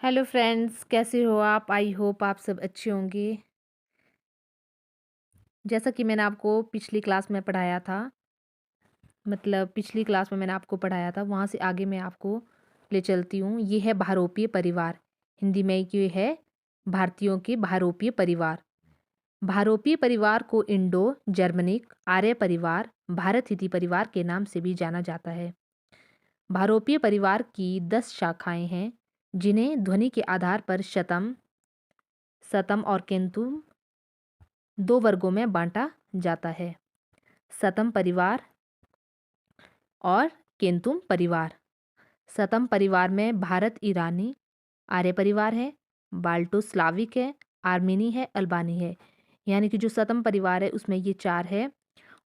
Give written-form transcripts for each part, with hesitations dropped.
Hello friends, कैसे हो आप? आई होप आप सब अच्छे होंगे। जैसा कि मैंने आपको पिछली क्लास में पढ़ाया था, मतलब पिछली क्लास में मैंने आपको पढ़ाया था, वहाँ से आगे मैं आपको ले चलती हूँ। ये है बहुरूपीय परिवार। हिंदी में ये है भारतीयों के बहुरूपीय परिवार। बहुरूपीय परिवार को इंडो जर्मनिक आर्य परिवार, भारत हिती परिवार के नाम से भी जाना जाता है। बहुरूपीय परिवार की 10 शाखाएं हैं, जिन्हें ध्वनि के आधार पर शतम, सतम और केंतु दो वर्गों में बांटा जाता है। सतम परिवार और केंतुम परिवार। सतम परिवार में भारत ईरानी आर्य परिवार है, बाल्टो स्लाविक है, आर्मेनी है, अल्बानी है। यानी कि जो सतम परिवार है उसमें ये चार है।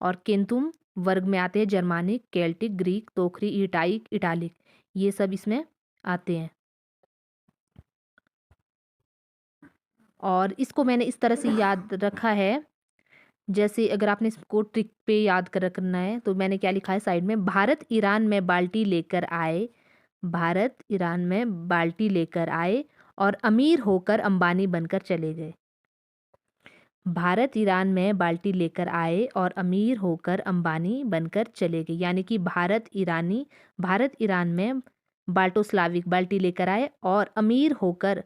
और केंतुम वर्ग में आते हैं जर्मानिक, केल्टिक, ग्रीक, तोखरी, इटाइक, इटालिक, ये सब इसमें आते हैं। और इसको मैंने इस तरह से याद रखा है, जैसे अगर आपने इसको ट्रिक पे याद कर रखना है तो मैंने क्या लिखा है साइड में, भारत ईरान में बाल्टी लेकर आए, भारत ईरान में बाल्टी लेकर आए और अमीर होकर अंबानी बनकर चले गए। भारत ईरान में बाल्टी लेकर आए और अमीर होकर अंबानी बनकर चले गए। यानी कि भारत ईरान में बाल्टोस्लाविक बाल्टी लेकर आए और अमीर होकर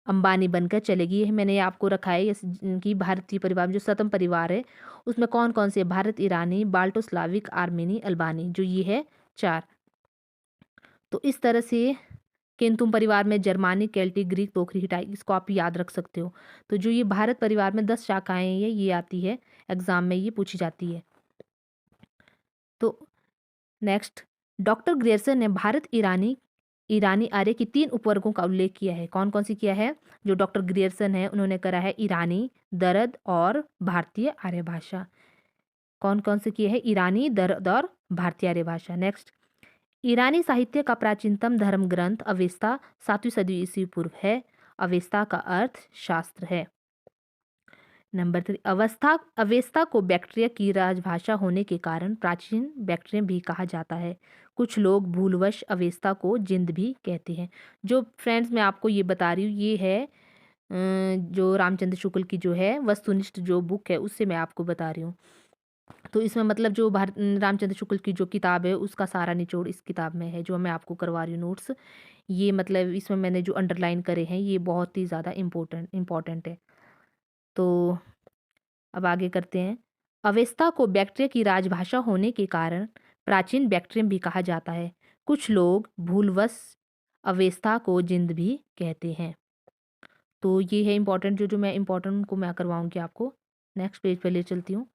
अंबानी बनकर चलेगी। ये मैंने आपको रखा है कि भारतीय परिवार में जो सतम परिवार है उसमें कौन कौन से, भारत ईरानी, बाल्टोस्लाविक, आर्मेनी, अल्बानी, जो ये है चार। तो इस तरह से केंतुम परिवार में जर्मानिक, केल्टिक, ग्रीक, तोखरी, हिटाई, इसको आप याद रख सकते हो। तो जो ये भारत परिवार में 10 शाखाएं हैं, ये आती है एग्जाम में, ये पूछी जाती है। तो नेक्स्ट, डॉक्टर ग्रियर्सन ने भारत ईरानी ईरानी आर्य की 3 उपवर्गों का उल्लेख किया है। कौन कौन सी किया है? जो डॉक्टर ग्रियर्सन है उन्होंने करा है ईरानी, दरद और भारतीय आर्य भाषा। कौन कौन से किए हैं? ईरानी, दरद और भारतीय आर्य भाषा। नेक्स्ट, ईरानी साहित्य का प्राचीनतम धर्म ग्रंथ अवेस्ता 7वीं सदी ईस्वी पूर्व है। अवेस्ता का अर्थ शास्त्र है। नंबर 3, अवेस्ता को बैक्टीरिया की राजभाषा होने के कारण प्राचीन बैक्ट्रियम भी कहा जाता है। कुछ लोग भूलवश अवेस्ता को जिंद भी कहते हैं। जो फ्रेंड्स मैं आपको ये बता रही हूँ, ये है जो रामचंद्र शुक्ल की जो है वस्तुनिष्ठ जो बुक है उससे मैं आपको बता रही हूँ। तो इसमें मतलब जो रामचंद्र शुक्ल की जो किताब है उसका सारा निचोड़ इस किताब में है, जो मैं आपको करवा रही हूँ नोट्स। ये मतलब इसमें मैंने जो अंडरलाइन करे हैं ये बहुत ही ज़्यादा इम्पोर्टेंट है। तो अब आगे करते हैं। अवेस्ता को बैक्टीरिया की राजभाषा होने के कारण प्राचीन बैक्ट्रियम भी कहा जाता है। कुछ लोग भूलवश अवेस्ता को जिंद भी कहते हैं। तो ये है इम्पोर्टेंट, जो मैं इम्पोर्टेंट को मैं करवाऊंगी आपको। नेक्स्ट पेज पे ले चलती हूँ।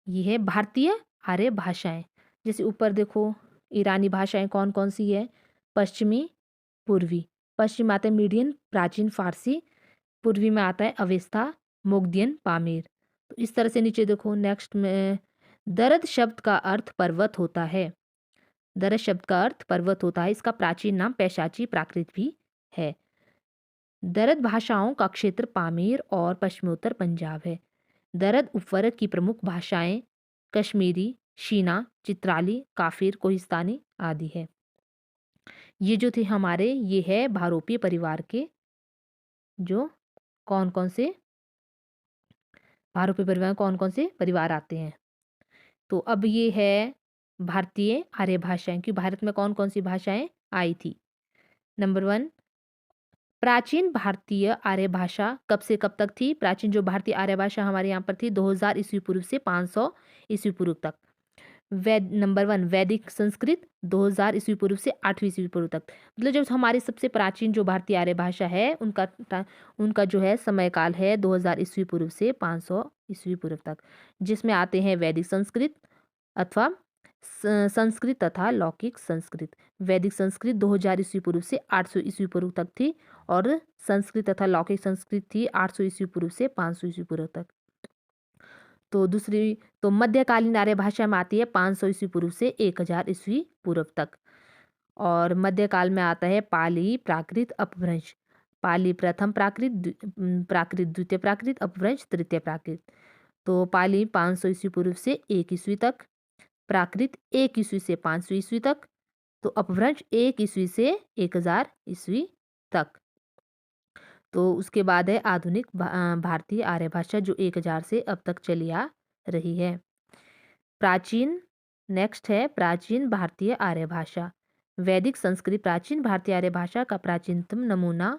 ये है भारतीय आर्य भाषाएं। जैसे ऊपर देखो, ईरानी भाषाएं कौन कौन सी है? पश्चिमी, पूर्वी। पश्चिम आता है मीडियन, प्राचीन फारसी। पूर्वी में आता है अवेस्ता, मोगदियन, पामीर। तो इस तरह से नीचे देखो। नेक्स्ट में दरद शब्द का अर्थ पर्वत होता है। दरद शब्द का अर्थ पर्वत होता है। इसका प्राचीन नाम पैशाची प्राकृत भी है। दरद भाषाओं का क्षेत्र पामीर और पश्चिमोत्तर पंजाब है। दरद उपवर्ग की प्रमुख भाषाएं कश्मीरी, शीना, चित्राली, काफिर, कोहिस्तानी आदि है। ये जो थे हमारे, ये है भारोपीय परिवार के जो कौन कौन से भारोपीय परिवार में कौन कौन से परिवार आते हैं। तो अब ये है भारतीय आर्य भाषाएं कि भारत में कौन कौन सी भाषाएं आई थी। नंबर 1, प्राचीन भारतीय आर्य भाषा कब से कब तक थी? प्राचीन जो भारतीय आर्य भाषा हमारे यहाँ पर थी 2000 ईस्वी पूर्व से 500 ईस्वी पूर्व तक। नंबर 1, वैदिक संस्कृत 2000 ईस्वी पूर्व से 8वीं ईस्वी पूर्व तक। मतलब जो हमारी सबसे प्राचीन जो भारतीय आर्य भाषा है उनका जो है समय काल है 2000 ईस्वी पूर्व से 500 ईस्वी पूर्व तक, जिसमें आते हैं वैदिक संस्कृत अथवा संस्कृत तथा लौकिक संस्कृत। वैदिक संस्कृत 2000 ईस्वी पूर्व से 800 ईस्वी पूर्व तक थी और संस्कृत तथा लौकिक संस्कृत थी 800 ईस्वी पूर्व से 500 ईस्वी पूर्व तक। तो दूसरी, तो मध्यकालीन आर्य भाषा में आती है 500 ईस्वी पूर्व से 1000 ईस्वी पूर्व तक। और मध्यकाल में आता है पाली, प्राकृत, अपभ्रंश। पाली प्रथम प्राकृत, प्राकृत द्वितीय प्राकृत, अपभ्रंश तृतीय प्राकृत। तो पाली 500 ईस्वी पूर्व से 1 ईस्वी तक, प्राकृत 1 ईस्वी से 500 ईस्वी तक, तो अपभ्रंश 1 ईस्वी से 1000 ईस्वी तक। तो उसके बाद है आधुनिक भारतीय आर्य भाषा, जो 1000 से अब तक चली आ रही है। प्राचीन, नेक्स्ट है प्राचीन भारतीय आर्य भाषा। वैदिक संस्कृत प्राचीन भारतीय आर्य भाषा का प्राचीनतम नमूना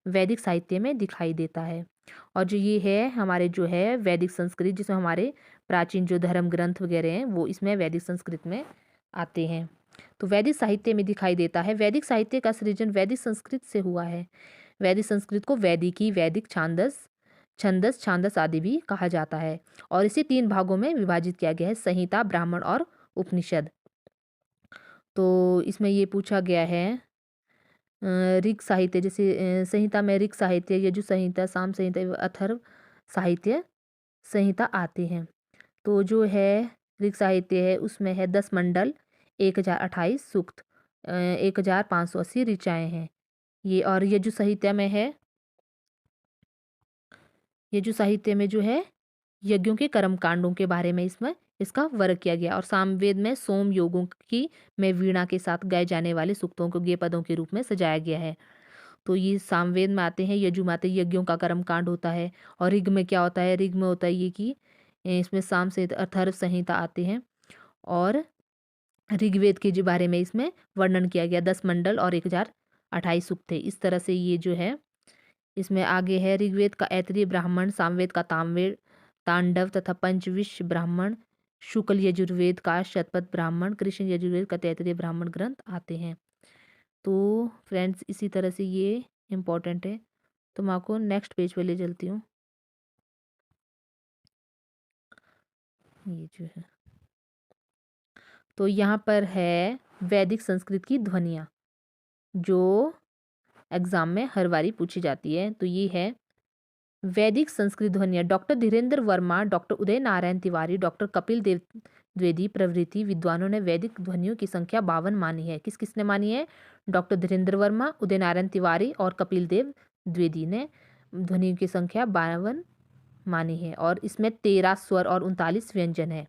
वैदिक साहित्य में दिखाई देता है। और जो ये है हमारे जो है वैदिक संस्कृत, जिसमें हमारे प्राचीन जो धर्म ग्रंथ वगैरह हैं वो इसमें वैदिक संस्कृत में आते हैं। तो वैदिक साहित्य में दिखाई देता है। वैदिक साहित्य का सृजन वैदिक संस्कृत से हुआ है। वैदिक संस्कृत को वैदिकी, वैदिक छांदस, छंदस, छांदस आदि भी कहा जाता है। और इसे 3 भागों में विभाजित किया गया है, संहिता, ब्राह्मण और उपनिषद। तो इसमें ये पूछा गया है ऋग साहित्य, जैसे संहिता में ऋग साहित्य, यजु संहिता, साम संहिता, अथर्व साहित्य संहिता आते हैं। तो जो है ऋग साहित्य है उसमें है 10 मंडल, 1028 सूक्त, 1580 ऋचाएँ हैं ये। और यजु साहित्य में है, यजु साहित्य में जो है यज्ञों के कर्म कांडों के बारे में इसमें इसका वर्ग किया गया। और सामवेद में सोम योगों की में वीणा के साथ गाए जाने वाले सूक्तों को गेय-पदों के रूप में सजाया गया है। तो ये सामवेद में आते हैं, यजु में आते हैं, यज्ञों का कर्म कांड होता है। और ऋग में क्या होता है, ऋग में होता है ये कि इसमें साम से अथर्व संहिता आते हैं। और ऋग्वेद के जो बारे में इसमें वर्णन किया गया, 10 मंडल और 1028 सूक्त थे। इस तरह से ये जो है इसमें आगे है ऋग्वेद का ऐतरेय ब्राह्मण, सामवेद का तामवेद, तांडव तथा पंचविंश ब्राह्मण, शुक्ल यजुर्वेद का शतपथ ब्राह्मण, कृष्ण यजुर्वेद का तैतरीय ब्राह्मण ग्रंथ आते हैं। तो फ्रेंड्स इसी तरह से ये इम्पोर्टेंट है। तो मैं आपको नेक्स्ट पेज पे ले चलती हूँ। ये जो है तो यहाँ पर है वैदिक संस्कृत की ध्वनियाँ, जो एग्जाम में हर बारी पूछी जाती है। तो ये है वैदिक संस्कृत ध्वनियाँ। Doctor Dhirendra Verma, doctor Uday Narayan Tiwari, doctor Kapil Dev Dwivedi प्रभृति विद्वानों ने वैदिक ध्वनियों की संख्या 52 मानी है। किस किसने मानी है? डॉक्टर धीरेन्द्र वर्मा, उदय नारायण तिवारी और कपिल देव द्विवेदी ने ध्वनियों की संख्या 52 मानी है। और इसमें 13 स्वर और 39 व्यंजन है।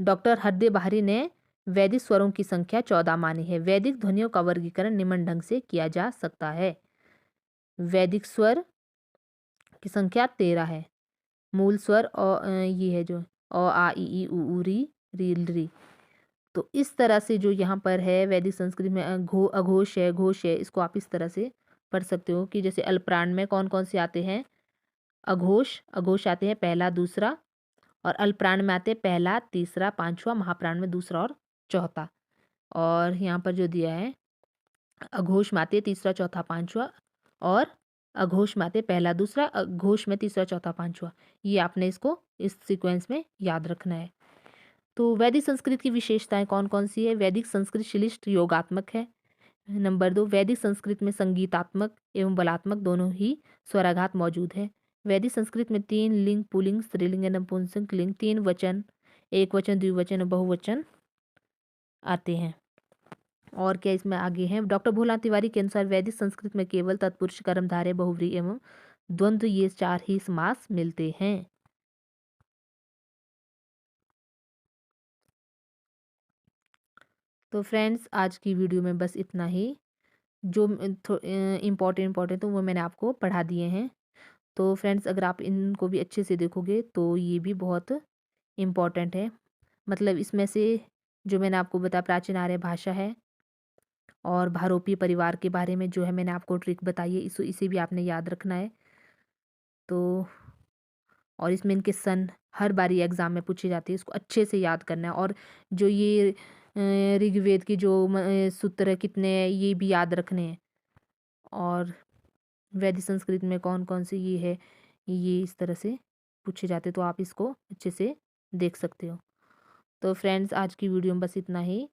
डॉक्टर हरदे बहारी ने वैदिक स्वरों की संख्या 14 मानी है। वैदिक ध्वनियों का वर्गीकरण निम्न ढंग से किया जा सकता है। वैदिक स्वर की संख्या 13 है। मूल स्वर ये है जो आ ई ई उ ऊ री री। तो इस तरह से जो यहाँ पर है वैदिक संस्कृत में अघोष है, घोष है, इसको आप इस तरह से पढ़ सकते हो कि जैसे अल्पप्राण में कौन कौन से आते हैं? अघोष, अघोष आते हैं पहला, दूसरा। और अल्पप्राण में आते हैं पहला, तीसरा, पांचवा। महाप्राण में दूसरा और चौथा। और यहाँ पर जो दिया है अघोष में आते हैं तीसरा, चौथा, पांचवा। और अघोष में आते हैं पहला, दूसरा, घोष में तीसरा, चौथा, पांचवा। ये आपने इसको इस सीक्वेंस में याद रखना है। तो वैदिक संस्कृत की विशेषताएं कौन कौन सी है? वैदिक संस्कृत श्लिष्ट योगात्मक है। नंबर 2, वैदिक संस्कृत में संगीतात्मक एवं बलात्मक दोनों ही स्वराघात मौजूद है। वैदिक संस्कृत में 3 लिंग, पुल्लिंग, स्त्रीलिंग, नपुंसक लिंग, 3 वचन, एक वचन, द्विवचन और बहुवचन आते हैं। और क्या इसमें आगे है? डॉक्टर भोला तिवारी के अनुसार वैदिक संस्कृत में केवल तत्पुरुष, कर्मधारय, बहुव्रीहि एवं द्वंद्व ये 4 ही समास मिलते हैं। तो फ्रेंड्स आज की वीडियो में बस इतना ही। जो इम्पोर्टेंट तो वो मैंने आपको पढ़ा दिए हैं। तो फ्रेंड्स अगर आप इनको भी अच्छे से देखोगे तो ये भी बहुत इम्पोर्टेंट है। मतलब इसमें से जो मैंने आपको बताया प्राचीन आर्य भाषा है और भारोपीय परिवार के बारे में जो है मैंने आपको ट्रिक बताई है, इसे भी आपने याद रखना है। तो और इसमें इनके सन हर बारी एग्ज़ाम में पूछी जाती है, इसको अच्छे से याद करना है। और जो ये ऋग्वेद की जो सूत्र है कितने हैं ये भी याद रखने हैं। और वैदिक संस्कृत में कौन कौन से ये है, ये इस तरह से पूछे जाते, तो आप इसको अच्छे से देख सकते हो। तो फ्रेंड्स आज की वीडियो में बस इतना ही।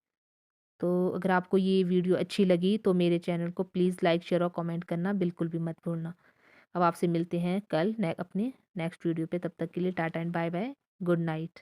तो अगर आपको ये वीडियो अच्छी लगी तो मेरे चैनल को प्लीज़ लाइक, शेयर और कमेंट करना बिल्कुल भी मत भूलना। अब आपसे मिलते हैं कल अपने नेक्स्ट वीडियो पे। तब तक के लिए tata and bye bye, good night.